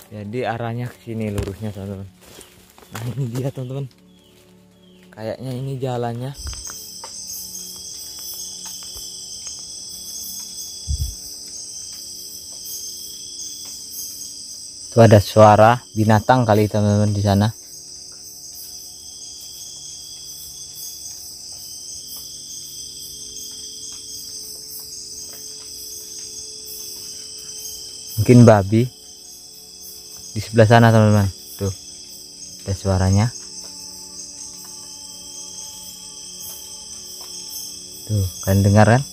Jadi arahnya ke sini lurusnya teman-teman. Nah ini dia teman-teman. Kayaknya ini jalannya. Tuh ada suara binatang kali teman-teman di sana. Mungkin babi di sebelah sana teman-teman. Tuh ada suaranya. Tuh kalian dengar kan?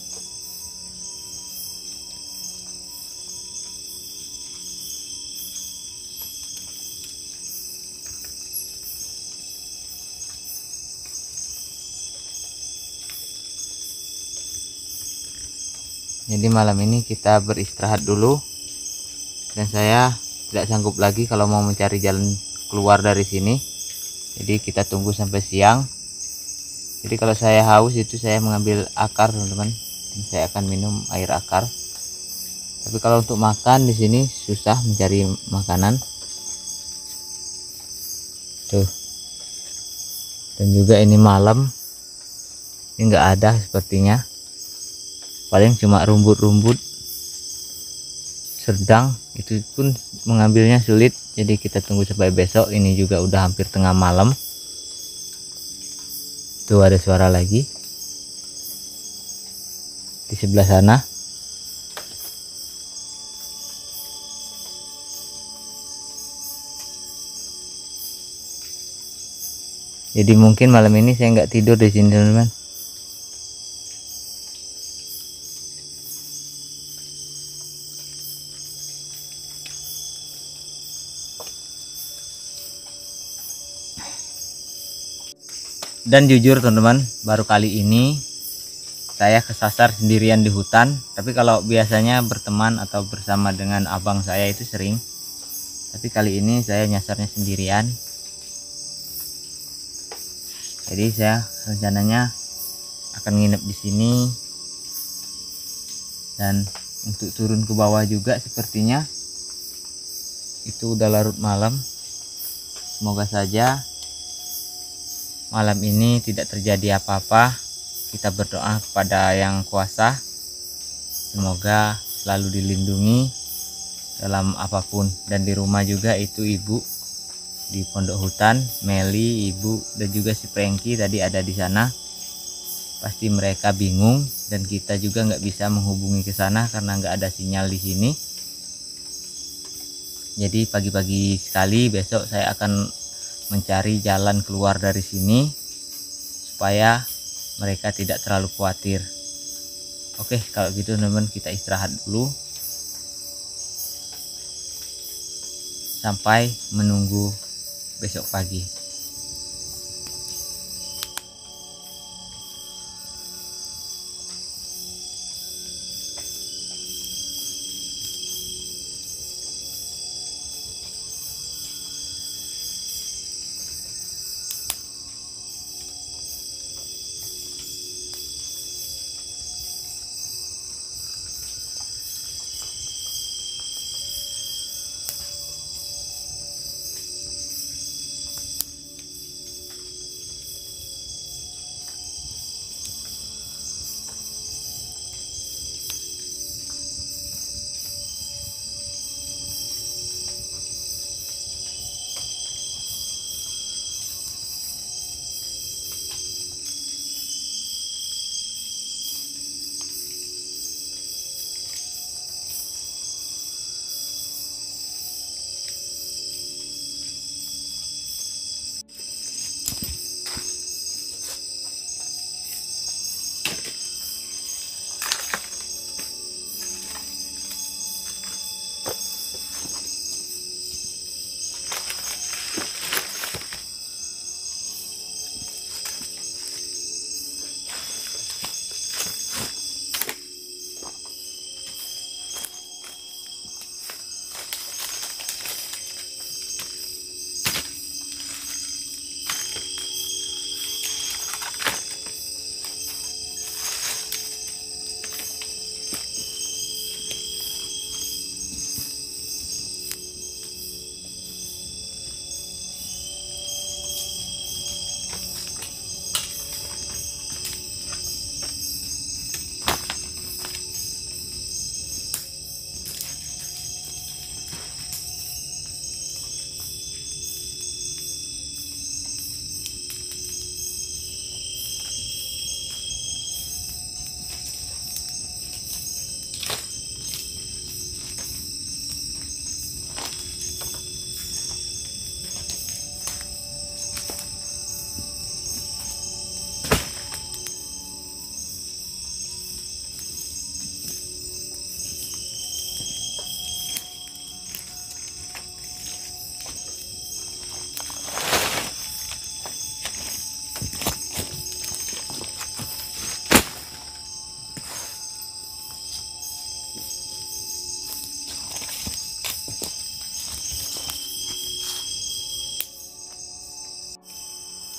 Jadi malam ini kita beristirahat dulu, dan saya tidak sanggup lagi kalau mau mencari jalan keluar dari sini. Jadi kita tunggu sampai siang. Jadi kalau saya haus itu saya mengambil akar teman-teman, dan saya akan minum air akar. Tapi kalau untuk makan di sini susah mencari makanan. Tuh. Dan juga ini malam, ini nggak ada sepertinya. Paling cuma rumput-rumput sedang, itu pun mengambilnya sulit. Jadi kita tunggu sampai besok. Ini juga udah hampir tengah malam. Tuh ada suara lagi di sebelah sana. Jadi mungkin malam ini saya nggak tidur di sini teman-teman. Dan jujur teman-teman, baru kali ini saya kesasar sendirian di hutan. Tapi kalau biasanya berteman atau bersama dengan abang saya itu sering. Tapi kali ini saya nyasarnya sendirian. Jadi saya rencananya akan nginep di sini. Dan untuk turun ke bawah juga sepertinya itu udah larut malam. Semoga saja malam ini tidak terjadi apa-apa. Kita berdoa kepada Yang Kuasa, semoga selalu dilindungi dalam apapun. Dan di rumah juga itu ibu di pondok hutan, Meli, ibu, dan juga si Prengki tadi ada di sana. Pasti mereka bingung, dan kita juga nggak bisa menghubungi ke sana karena nggak ada sinyal di sini. Jadi pagi-pagi sekali besok saya akan mencari jalan keluar dari sini supaya mereka tidak terlalu khawatir. Oke, kalau gitu teman-teman, kita istirahat dulu sampai menunggu besok pagi.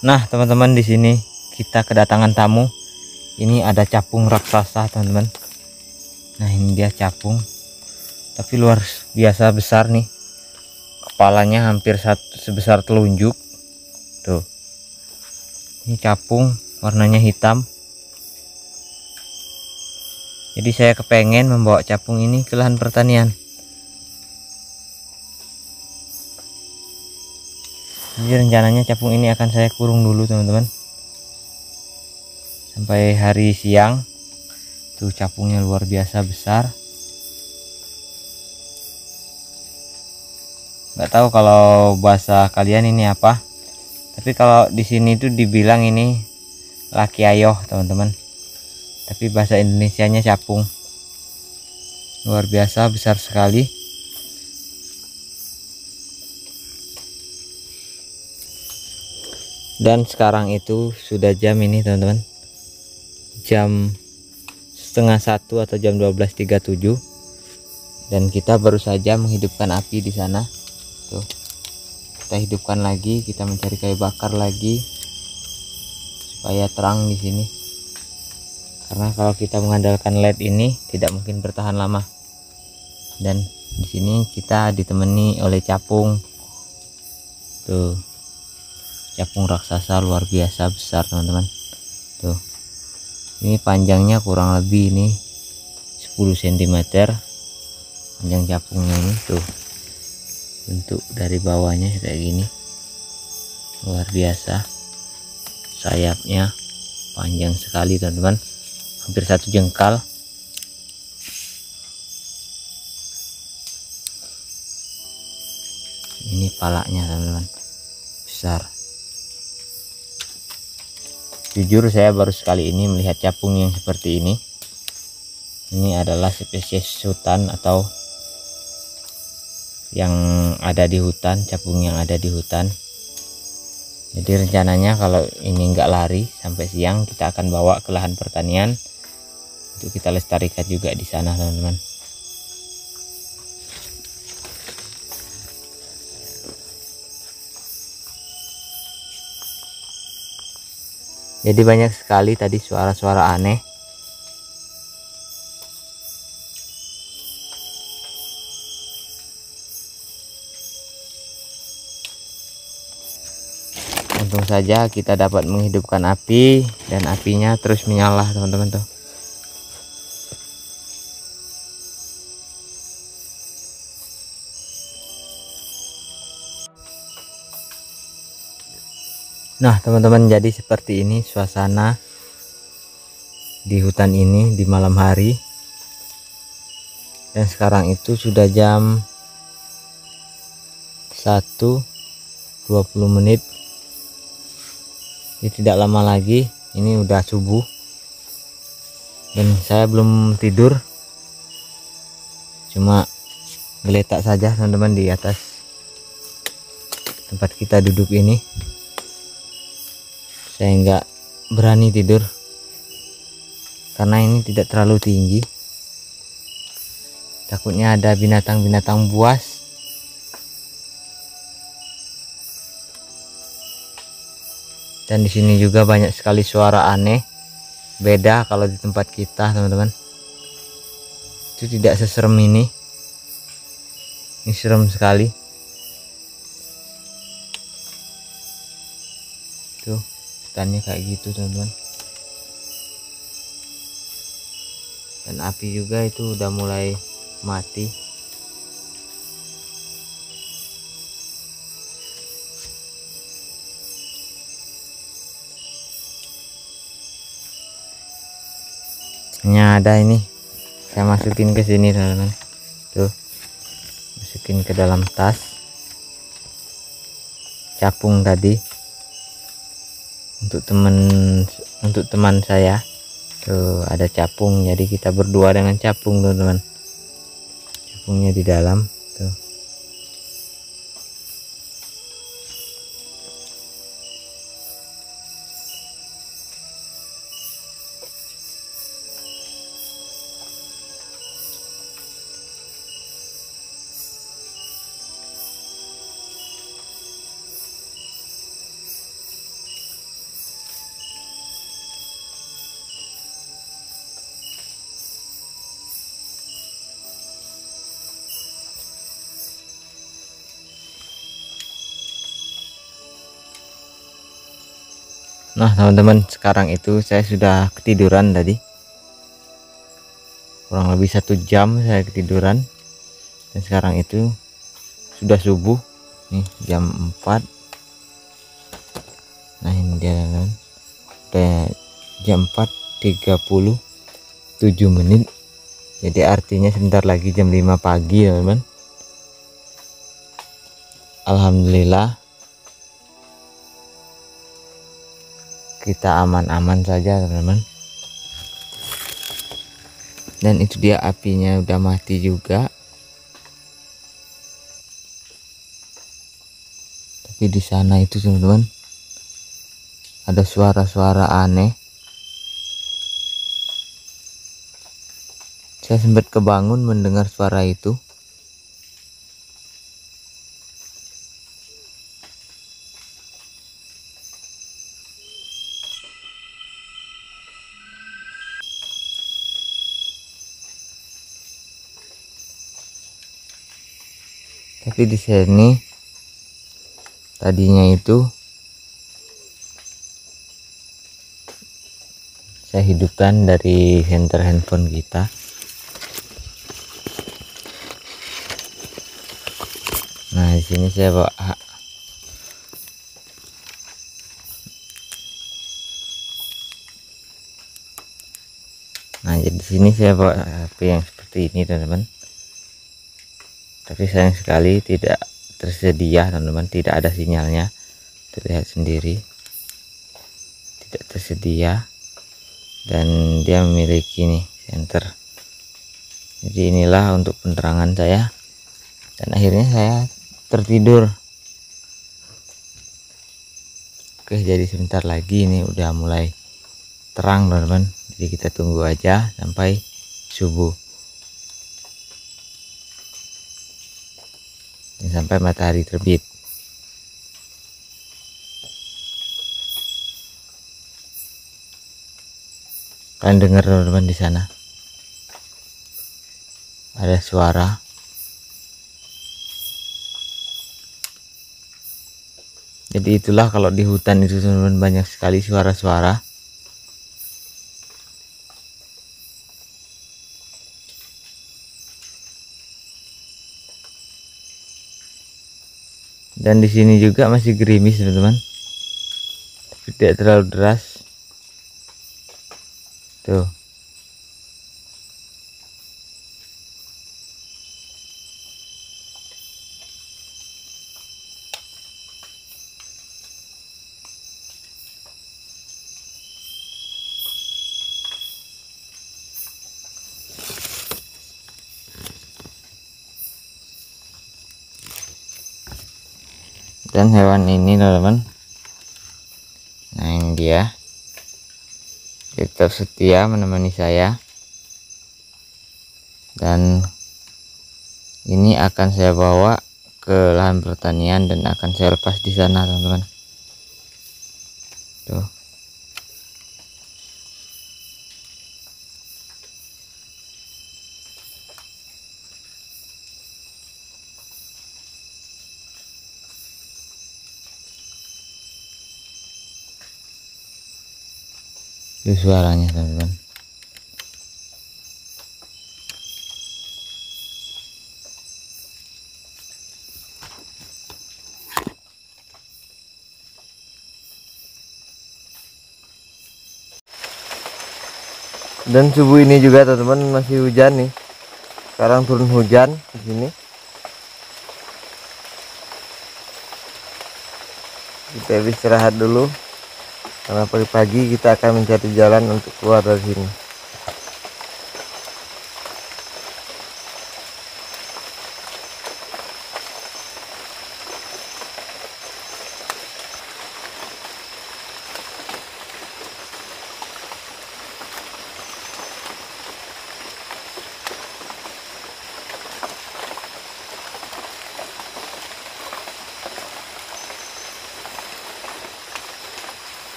Nah teman-teman, di sini kita kedatangan tamu. Ini ada capung raksasa teman-teman. Nah ini dia capung, tapi luar biasa besar nih. Kepalanya hampir sebesar telunjuk. Tuh, ini capung warnanya hitam. Jadi saya kepengen membawa capung ini ke lahan pertanian. Jadi rencananya capung ini akan saya kurung dulu teman-teman, sampai hari siang. Tuh capungnya luar biasa besar. Nggak tahu kalau bahasa kalian ini apa, tapi kalau di sini tuh dibilang ini laki ayoh teman-teman, tapi bahasa Indonesianya capung. Luar biasa besar sekali. Dan sekarang itu sudah jam ini teman-teman, jam setengah 1 atau jam 12.37, dan kita baru saja menghidupkan api di sana. Tuh, kita hidupkan lagi, kita mencari kayu bakar lagi supaya terang di sini. Karena kalau kita mengandalkan LED ini tidak mungkin bertahan lama. Dan di sini kita ditemani oleh capung. Tuh, capung raksasa luar biasa besar teman-teman. Tuh, ini panjangnya kurang lebih ini 10 cm panjang capungnya ini. Tuh, bentuk dari bawahnya kayak gini, luar biasa. Sayapnya panjang sekali teman-teman, hampir 1 jengkal. Ini palanya teman-teman, besar. Jujur saya baru sekali ini melihat capung yang seperti ini. Ini adalah spesies hutan atau yang ada di hutan, capung yang ada di hutan. Jadi rencananya kalau ini enggak lari sampai siang, kita akan bawa ke lahan pertanian untuk kita lestarikan juga di sana teman-teman. Jadi banyak sekali tadi suara-suara aneh. Untung saja kita dapat menghidupkan api dan apinya terus menyala teman-teman tuh. Nah teman-teman, jadi seperti ini suasana di hutan ini di malam hari. Dan sekarang itu sudah jam 1.20. Ini tidak lama lagi ini udah subuh, dan saya belum tidur, cuma geletak saja teman-teman di atas tempat kita duduk ini. Saya nggak berani tidur karena ini tidak terlalu tinggi, takutnya ada binatang-binatang buas. Dan di sini juga banyak sekali suara aneh. Beda kalau di tempat kita teman-teman, itu tidak seserem ini. Ini serem sekali. Tuh hutannya kayak gitu teman-teman. Dan api juga itu udah mulai mati. Hanya ada ini, saya masukin ke sini teman-teman. Tuh, masukin ke dalam tas capung tadi untuk teman saya. Tuh ada capung, jadi kita berdua dengan capung teman-teman. Capungnya di dalam tuh. Nah teman-teman, sekarang itu saya sudah ketiduran tadi, kurang lebih 1 jam saya ketiduran, dan sekarang itu sudah subuh nih, jam 4. Nah ini dia teman-teman, udah jam 4:37, jadi artinya sebentar lagi jam 5 pagi teman-teman. Alhamdulillah kita aman-aman saja teman-teman. Dan itu dia, apinya udah mati juga. Tapi di sana itu teman-teman ada suara-suara aneh. Saya sempat kebangun mendengar suara itu. Tapi di sini tadinya itu saya hidupkan dari senter handphone kita. Nah di sini saya bawa jadi di sini saya bawa HP yang seperti ini teman-teman. Tapi sayang sekali tidak tersedia teman-teman, tidak ada sinyalnya, terlihat sendiri tidak tersedia. Dan dia memiliki nih senter. Jadi inilah untuk penerangan saya, dan akhirnya saya tertidur. Oke, jadi sebentar lagi ini udah mulai terang teman-teman, jadi kita tunggu aja sampai subuh, dan sampai matahari terbit. Kalian dengar teman-teman, di sana ada suara. Jadi itulah kalau di hutan itu teman-teman, banyak sekali suara-suara. Dan di sini juga masih gerimis teman-teman, tapi tidak terlalu deras. Tuh. Dan hewan ini teman-teman, nah ini dia tetap setia menemani saya, dan ini akan saya bawa ke lahan pertanian dan akan saya lepas di sana teman-teman. Tuh. Itu suaranya teman-teman. Dan subuh ini juga teman-teman masih hujan nih. Sekarang turun hujan di sini. Kita istirahat dulu, karena pagi-pagi kita akan mencari jalan untuk keluar dari sini.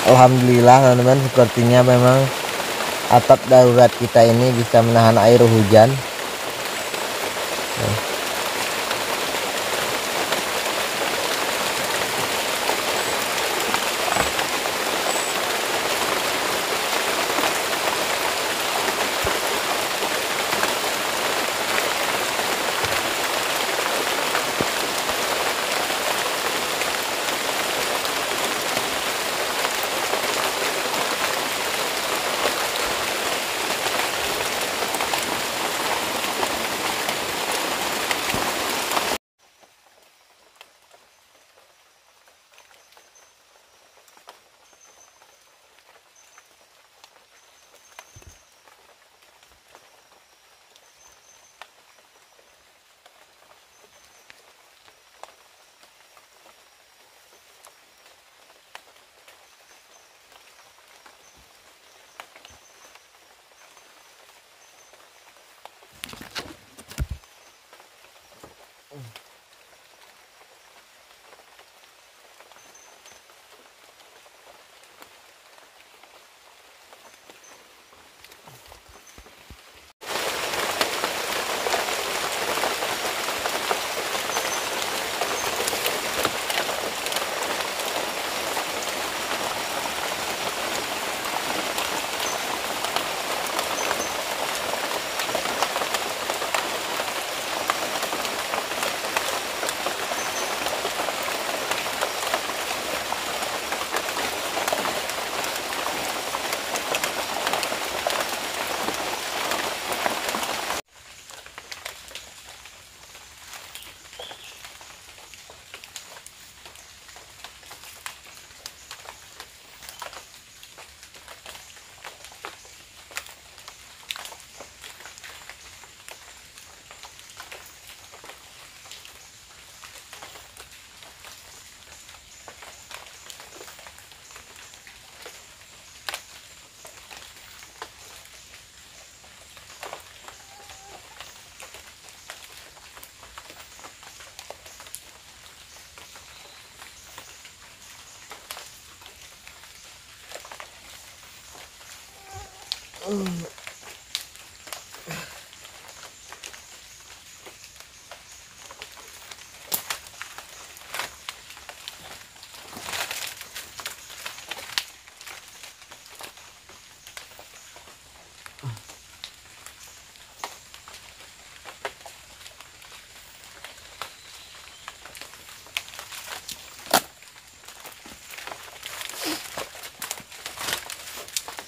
Alhamdulillah teman-teman, sepertinya memang atap darurat kita ini bisa menahan air hujan.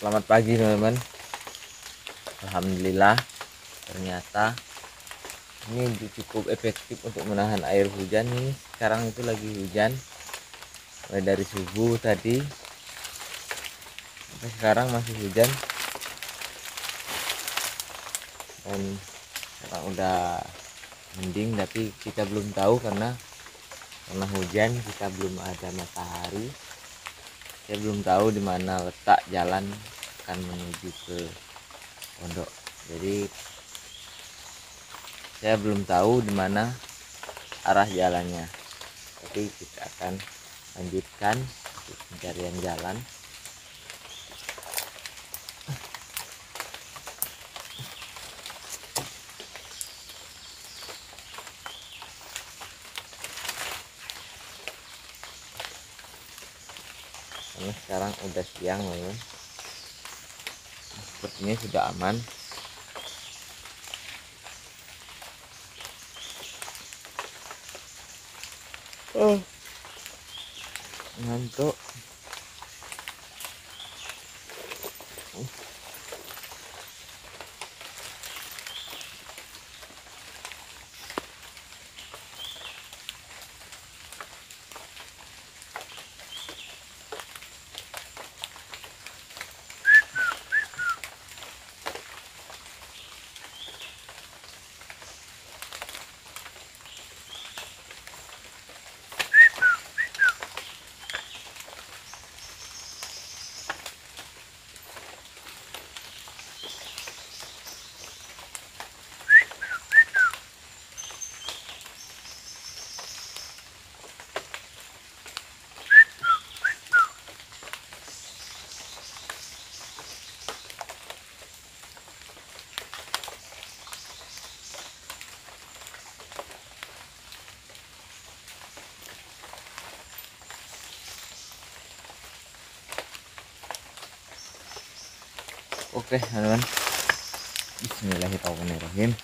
Selamat pagi teman-teman. Alhamdulillah ternyata ini cukup efektif untuk menahan air hujan. Ini sekarang itu lagi hujan mulai dari subuh tadi sampai sekarang masih hujan, dan sekarang udah mending, tapi kita belum tahu karena hujan, kita belum ada matahari. Saya belum tahu di mana letak jalan akan menuju ke pondok. Jadi saya belum tahu di mana arah jalannya. Tapi kita akan lanjutkan pencarian jalan. Karena sekarang udah siang, teman-teman. Sepertinya sudah aman. Ngantuk. Oke teman-teman, Bismillahirrahmanirrahim.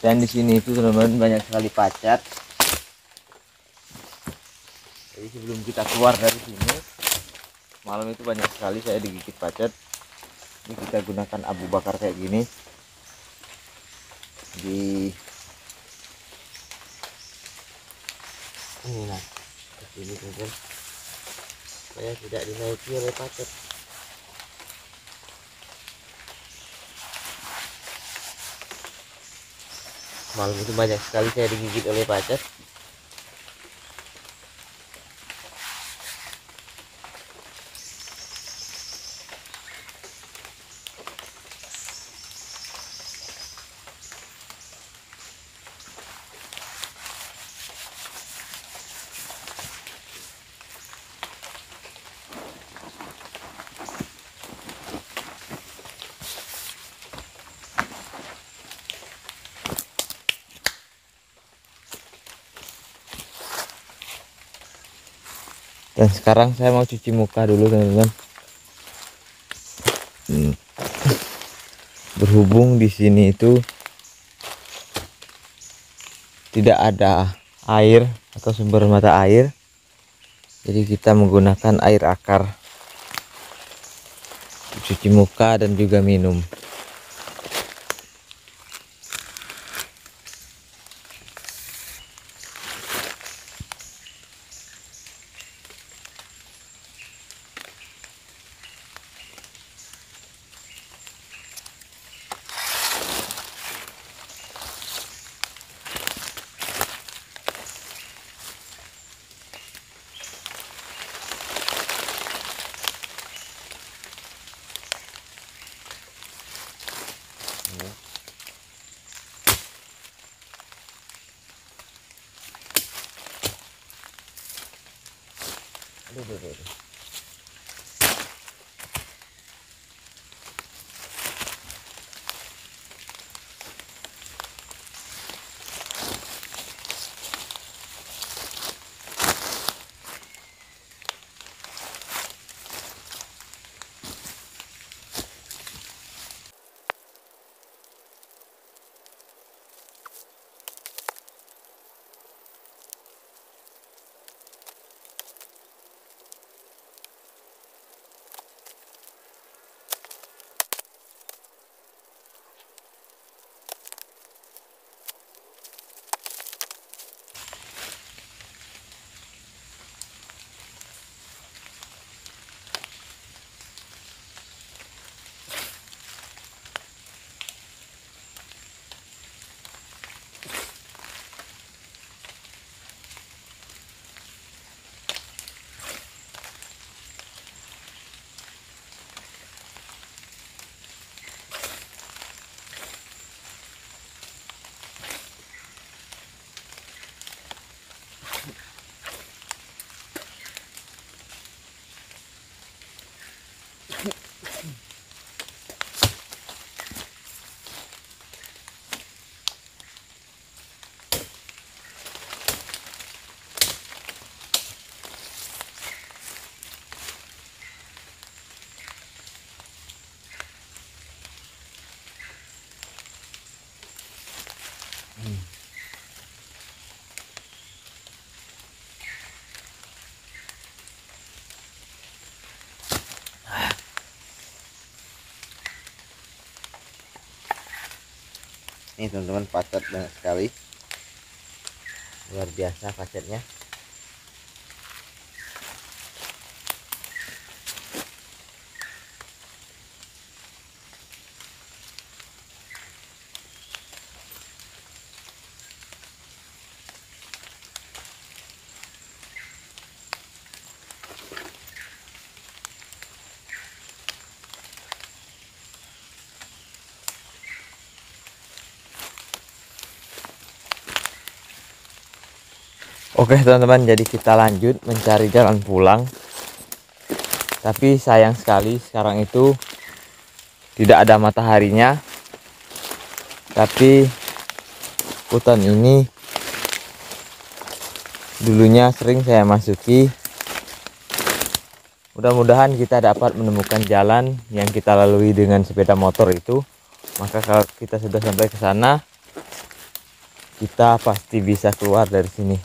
Dan di sini itu teman-teman banyak sekali pacat. Jadi sebelum kita keluar dari sini, malam itu banyak sekali saya digigit pacat. Ini kita gunakan abu bakar kayak gini di ini, nah ini teman-teman, supaya tidak dinaiki oleh pacat. Malam itu banyak sekali saya digigit oleh pacat. Dan sekarang saya mau cuci muka dulu teman-teman. Berhubung di sini itu tidak ada air atau sumber mata air, jadi kita menggunakan air akar cuci muka dan juga minum. Aduh. Ini teman-teman, pacat banyak sekali, luar biasa pacatnya. Oke teman-teman, jadi kita lanjut mencari jalan pulang. Tapi sayang sekali sekarang itu tidak ada mataharinya. Tapi hutan ini dulunya sering saya masuki. Mudah-mudahan kita dapat menemukan jalan yang kita lalui dengan sepeda motor itu. Maka kalau kita sudah sampai ke sana, kita pasti bisa keluar dari sini.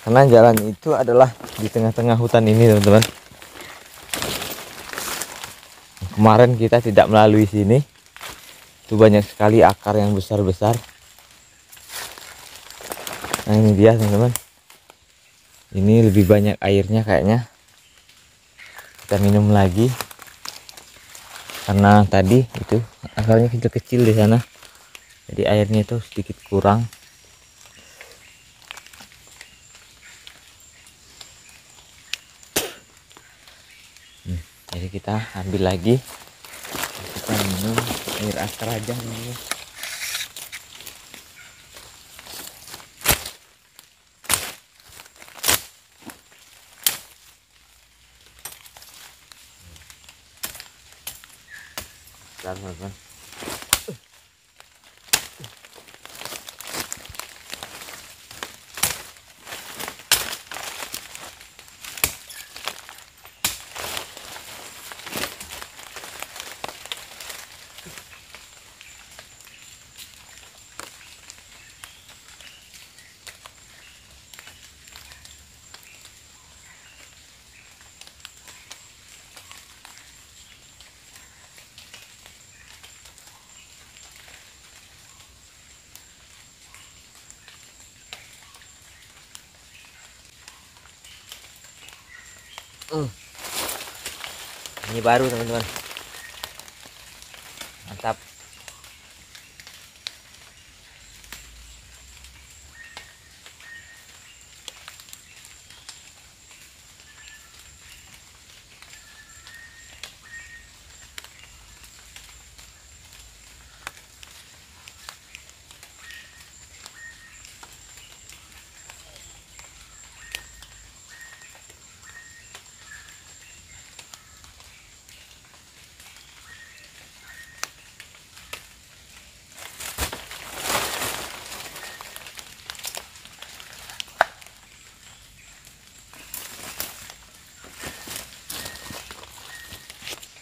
Karena jalan itu adalah di tengah-tengah hutan ini teman-teman. Kemarin kita tidak melalui sini. Itu banyak sekali akar yang besar-besar. Nah ini dia teman-teman. Ini lebih banyak airnya kayaknya. Kita minum lagi. Karena tadi itu akarnya kecil-kecil di sana. Jadi airnya itu sedikit kurang. Jadi kita ambil lagi, kita minum air akar aja dulu. Teman-teman, ini baru teman-teman, mantap.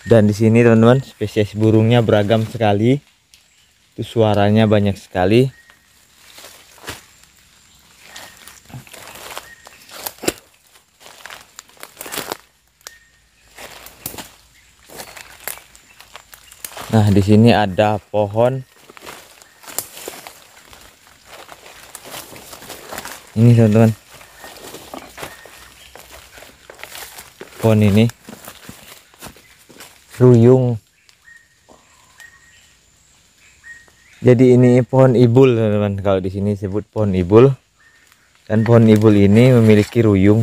Dan di sini teman-teman, spesies burungnya beragam sekali. Itu suaranya banyak sekali. Nah, di sini ada pohon. Ini teman-teman. Pohon ini ruyung. Jadi ini pohon ibul teman-teman. Kalau di sini sebut pohon ibul. Dan pohon ibul ini memiliki ruyung.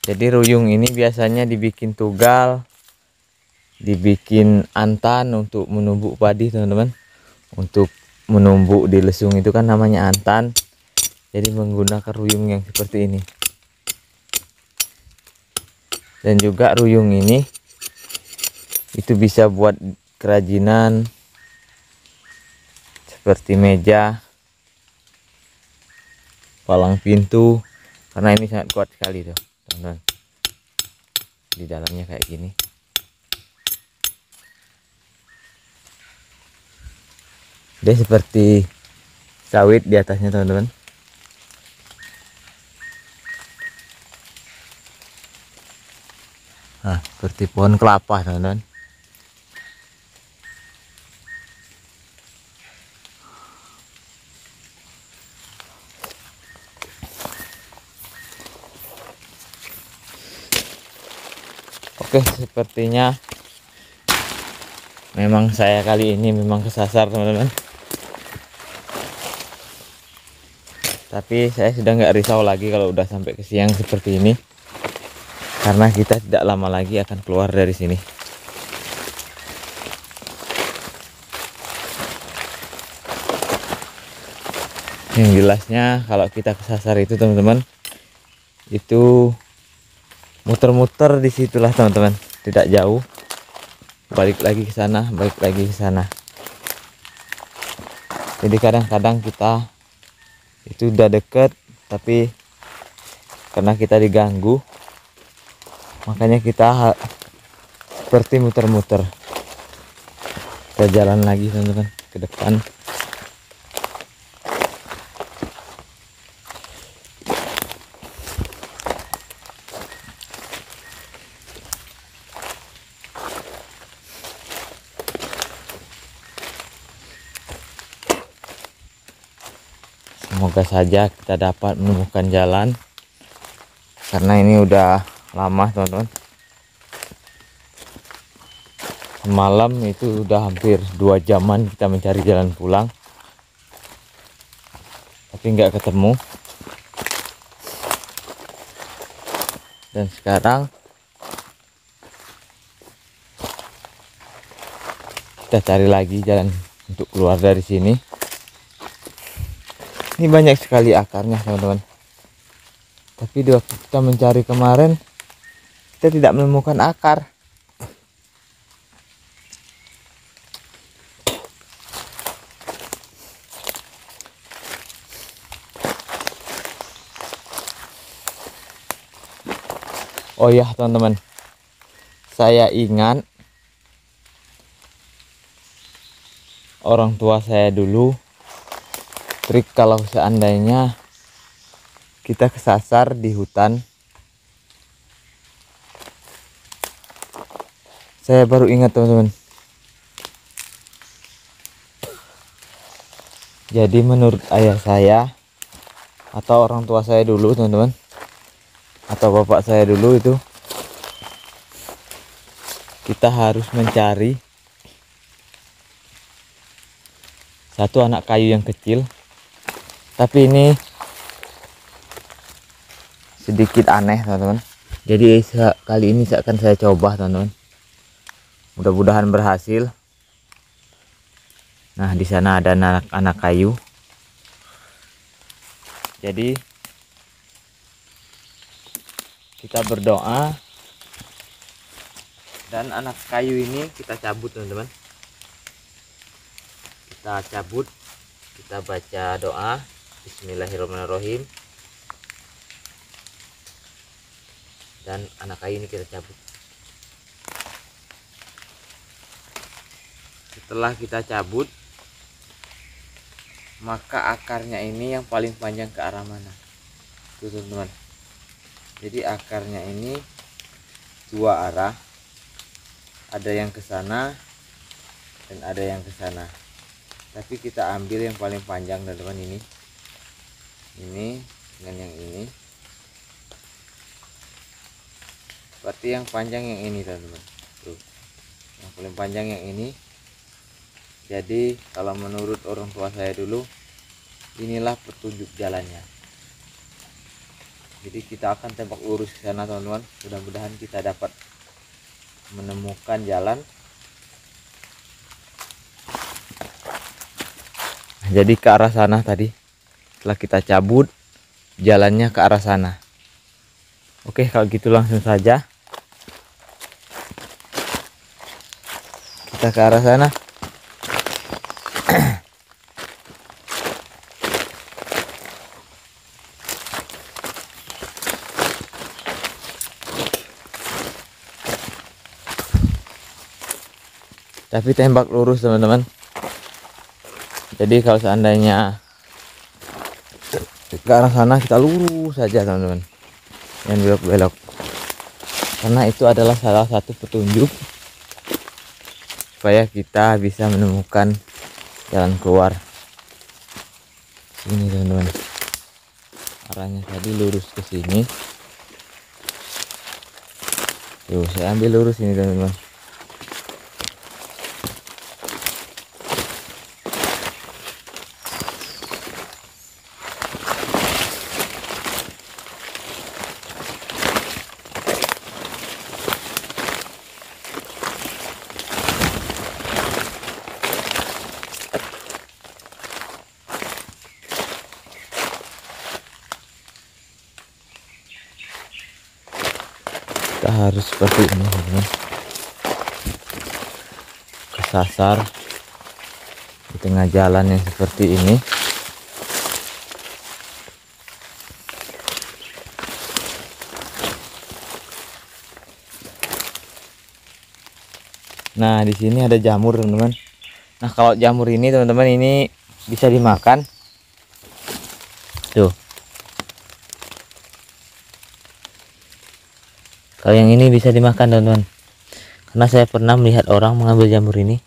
Jadi ruyung ini biasanya dibikin tugal, dibikin antan untuk menumbuk padi teman-teman. Untuk menumbuk di lesung itu kan namanya antan. Jadi menggunakan ruyung yang seperti ini. Dan juga ruyung ini itu bisa buat kerajinan seperti meja, palang pintu, karena ini sangat kuat sekali tuh teman-teman. Di dalamnya kayak gini. Dia seperti sawit di atasnya teman-teman. Nah, seperti pohon kelapa teman-teman. Oke, sepertinya memang saya kali ini memang kesasar teman-teman. Tapi saya sudah nggak risau lagi kalau udah sampai ke siang seperti ini. Karena kita tidak lama lagi akan keluar dari sini. Yang jelasnya kalau kita kesasar itu teman-teman, itu muter-muter disitulah teman-teman, tidak jauh, balik lagi ke sana, balik lagi ke sana. Jadi kadang-kadang kita itu udah deket, tapi karena kita diganggu, makanya kita seperti muter-muter. Kita jalan lagi teman-teman ke depan. Semoga saja kita dapat menemukan jalan, karena ini udah lama teman-teman. Semalam itu udah hampir 2 jaman kita mencari jalan pulang, tapi nggak ketemu. Dan sekarang kita cari lagi jalan untuk keluar dari sini. Ini banyak sekali akarnya teman-teman, tapi di waktu kita mencari kemarin kita tidak menemukan akar. Oh ya teman-teman, saya ingat orang tua saya dulu trik kalau seandainya kita kesasar di hutan. Saya baru ingat teman-teman. Jadi menurut ayah saya atau orang tua saya dulu teman-teman, atau bapak saya dulu, itu kita harus mencari satu anak kayu yang kecil. Tapi ini sedikit aneh teman-teman. Jadi kali ini akan saya coba teman-teman. Mudah-mudahan berhasil. Nah, di sana ada anak kayu. Jadi kita berdoa dan anak kayu ini kita cabut teman-teman. Kita cabut, kita baca doa Bismillahirrahmanirrahim, dan anak kayu ini kita cabut. Setelah kita cabut, maka akarnya ini yang paling panjang ke arah mana? Tuh teman-teman. Jadi akarnya ini 2 arah. Ada yang ke sana dan ada yang ke sana. Tapi kita ambil yang paling panjang teman-teman, ini dengan yang ini. Seperti yang panjang yang ini teman-teman. Tuh. Yang paling panjang yang ini. Jadi kalau menurut orang tua saya dulu, inilah petunjuk jalannya. Jadi kita akan tembak lurus ke sana teman-teman. Mudah-mudahan kita dapat menemukan jalan. Jadi ke arah sana tadi. Setelah kita cabut, jalannya ke arah sana. Oke, kalau gitu langsung saja kita ke arah sana. Tapi tembak lurus teman-teman. Jadi kalau seandainya ke arah sana, kita lurus saja teman-teman, jangan belok-belok, karena itu adalah salah satu petunjuk supaya kita bisa menemukan jalan keluar. Sini teman-teman, arahnya tadi lurus ke sini. Tuh, saya ambil lurus ini teman-teman. kita harus seperti ini teman-teman, kesasar di tengah jalan yang seperti ini. Nah, di sini ada jamur teman-teman. Nah, kalau jamur ini teman-teman ini bisa dimakan. Tuh. Kalau yang ini bisa dimakan teman-teman. Karena saya pernah melihat orang mengambil jamur ini.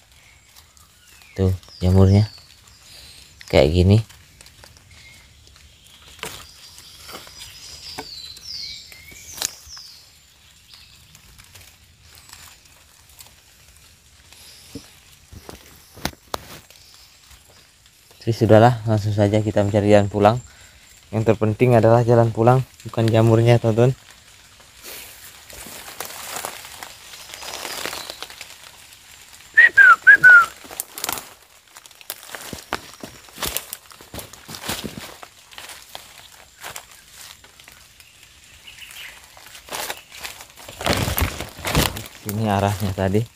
Tuh, jamurnya. Kayak gini. Jadi sudahlah, langsung saja kita mencari jalan pulang. Yang terpenting adalah jalan pulang, bukan jamurnya teman-teman. Ini arahnya tadi.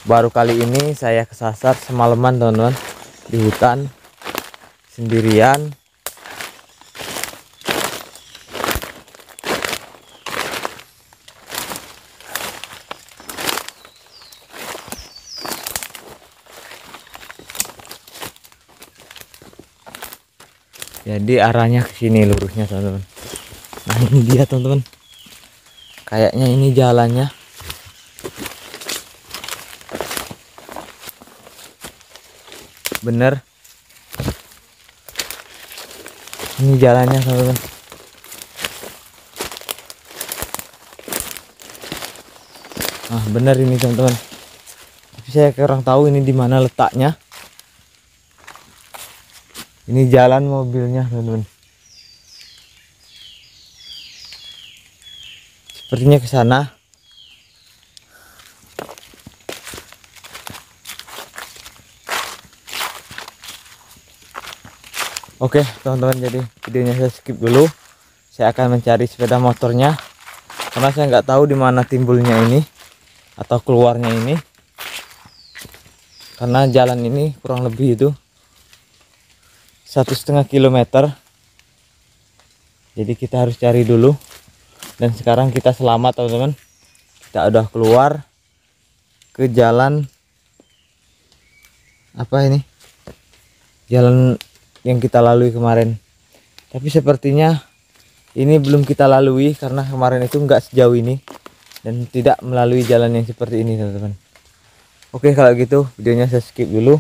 Baru kali ini saya kesasar semalaman teman-teman, di hutan sendirian. Jadi arahnya ke sini lurusnya teman-teman. Nah, ini dia teman-teman. Kayaknya ini jalannya. Bener. Ini jalannya teman-teman. Nah, bener ini teman-teman. Tapi saya kurang tahu ini di mana letaknya. Ini jalan mobilnya teman-teman. Sepertinya ke sana. Oke teman-teman, jadi videonya saya skip dulu. Saya akan mencari sepeda motornya, karena saya nggak tahu di mana timbulnya ini atau keluarnya ini. Karena jalan ini kurang lebih itu 1,5 kilometer. Jadi kita harus cari dulu. Dan sekarang kita selamat teman-teman. Kita udah keluar ke jalan apa ini? Jalan yang kita lalui kemarin. Tapi sepertinya ini belum kita lalui karena kemarin itu nggak sejauh ini dan tidak melalui jalan yang seperti ini teman-teman. Oke, kalau gitu videonya saya skip dulu.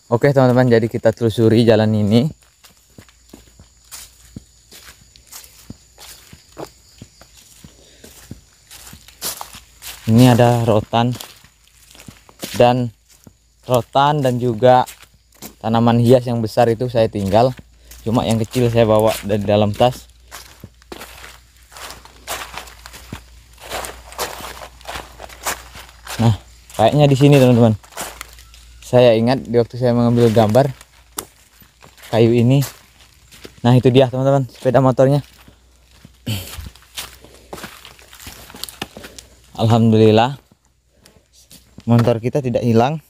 Oke teman-teman, jadi kita telusuri jalan ini. Ini ada rotan dan juga tanaman hias yang besar itu saya tinggal, cuma yang kecil saya bawa dari dalam tas. Nah, kayaknya di sini teman-teman. Saya ingat di waktu saya mengambil gambar kayu ini. Nah, itu dia teman-teman, sepeda motornya. Alhamdulillah, motor kita tidak hilang,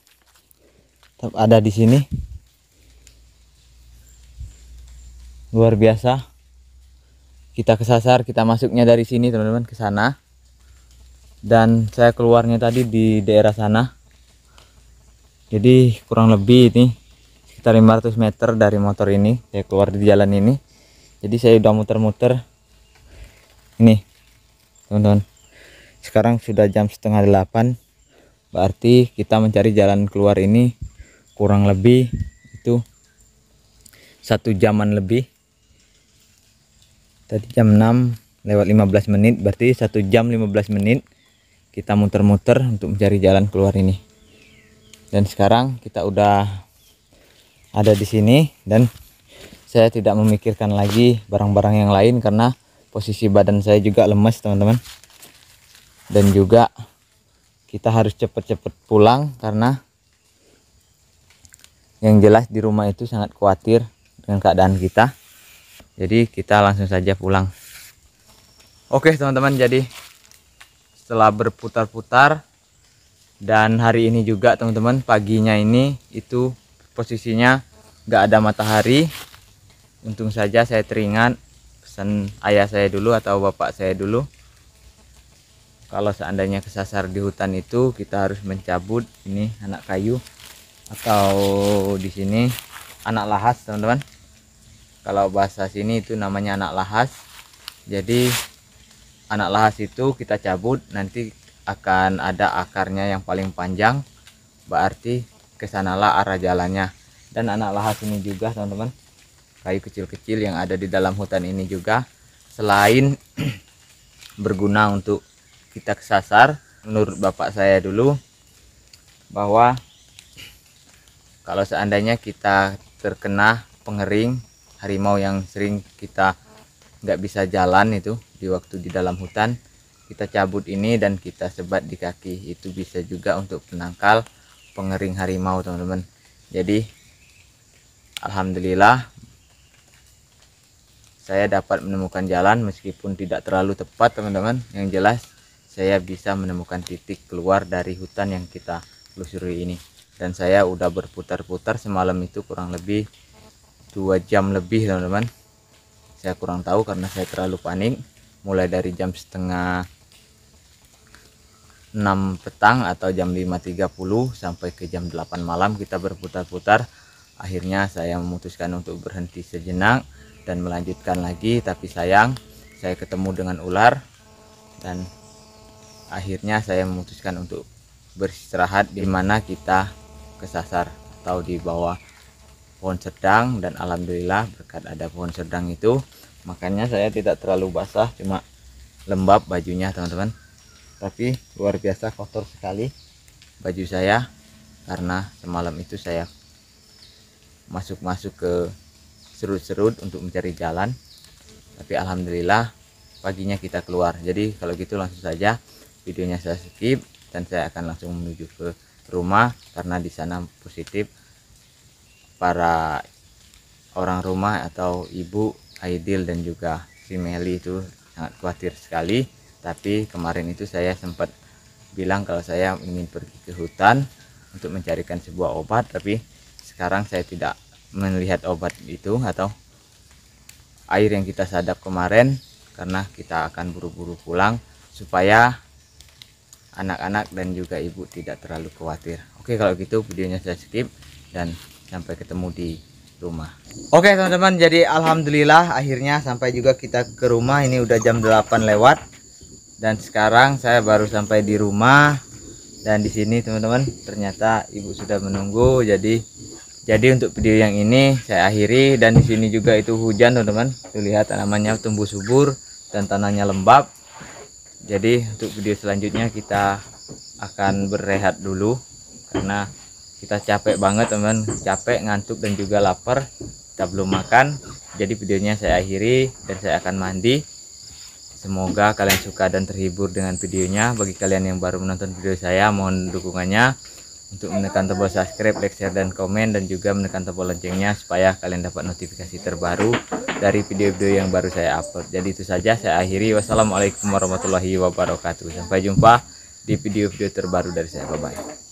tetap ada di sini. Luar biasa. Kita kesasar, kita masuknya dari sini teman-teman ke sana. Dan saya keluarnya tadi di daerah sana. Jadi kurang lebih ini sekitar 500 meter dari motor ini. Saya keluar di jalan ini. Jadi saya udah muter-muter. Ini teman-teman. Sekarang sudah jam 7:30. Berarti kita mencari jalan keluar ini kurang lebih itu 1 jaman lebih. Tadi jam 6:15, berarti 1 jam 15 menit kita muter-muter untuk mencari jalan keluar ini. Dan sekarang kita udah ada di sini dan saya tidak memikirkan lagi barang-barang yang lain karena posisi badan saya juga lemas teman-teman. Dan juga kita harus cepat-cepat pulang karena yang jelas di rumah itu sangat khawatir dengan keadaan kita. Jadi kita langsung saja pulang. Oke teman-teman, jadi setelah berputar-putar, dan hari ini juga teman-teman, paginya ini itu posisinya nggak ada matahari. Untung saja saya teringat pesan ayah saya dulu atau bapak saya dulu, kalau seandainya kesasar di hutan itu kita harus mencabut ini anak kayu, atau di sini anak lahas teman-teman. Kalau bahasa sini itu namanya anak lahas. Jadi anak lahas itu kita cabut, nanti akan ada akarnya yang paling panjang, berarti kesanalah arah jalannya. Dan anak lahas ini juga teman-teman, kayu kecil-kecil yang ada di dalam hutan ini juga, selain berguna untuk kita kesasar, menurut bapak saya dulu, bahwa kalau seandainya kita terkena pengering harimau yang sering kita nggak bisa jalan itu di waktu di dalam hutan, kita cabut ini dan kita sebat di kaki, itu bisa juga untuk penangkal pengering harimau teman-teman. Jadi alhamdulillah saya dapat menemukan jalan, meskipun tidak terlalu tepat teman-teman. Yang jelas saya bisa menemukan titik keluar dari hutan yang kita telusuri ini. Dan saya udah berputar-putar semalam itu kurang lebih 2 jam lebih teman-teman. Saya kurang tahu karena saya terlalu panik. Mulai dari jam setengah 6 petang atau jam 5.30 sampai ke jam 8 malam kita berputar-putar. Akhirnya saya memutuskan untuk berhenti sejenak dan melanjutkan lagi, tapi sayang saya ketemu dengan ular dan akhirnya saya memutuskan untuk beristirahat di mana kita kesasar atau di bawah pohon sedang. Dan alhamdulillah berkat ada pohon sedang itu, makanya saya tidak terlalu basah, cuma lembab bajunya teman-teman. Tapi luar biasa kotor sekali baju saya karena semalam itu saya masuk-masuk ke serut-serut untuk mencari jalan. Tapi alhamdulillah paginya kita keluar. Jadi kalau gitu langsung saja videonya saya skip dan saya akan langsung menuju ke rumah, karena di sana positif para orang rumah atau ibu Aidil dan juga si Meli itu sangat khawatir sekali. Tapi kemarin itu saya sempat bilang kalau saya ingin pergi ke hutan untuk mencarikan sebuah obat, tapi sekarang saya tidak melihat obat itu atau air yang kita sadap kemarin, karena kita akan buru-buru pulang supaya anak-anak dan juga ibu tidak terlalu khawatir. Oke, kalau gitu videonya saya skip dan sampai ketemu di rumah. Oke teman-teman, jadi alhamdulillah akhirnya sampai juga kita ke rumah. Ini udah jam 8 lewat dan sekarang saya baru sampai di rumah. Dan di sini teman-teman ternyata ibu sudah menunggu. Jadi untuk video yang ini saya akhiri, dan di sini juga itu hujan teman-teman. Tuh lihat tanamannya tumbuh subur dan tanahnya lembab. Jadi untuk video selanjutnya kita akan berehat dulu karena kita capek banget teman, capek, ngantuk dan juga lapar. Kita belum makan. Jadi videonya saya akhiri dan saya akan mandi. Semoga kalian suka dan terhibur dengan videonya. Bagi kalian yang baru menonton video saya, mohon dukungannya untuk menekan tombol subscribe, like, share, dan komen, dan juga menekan tombol loncengnya supaya kalian dapat notifikasi terbaru dari video-video yang baru saya upload. Jadi itu saja saya akhiri. Wassalamualaikum warahmatullahi wabarakatuh. Sampai jumpa di video-video terbaru dari saya. Bye bye.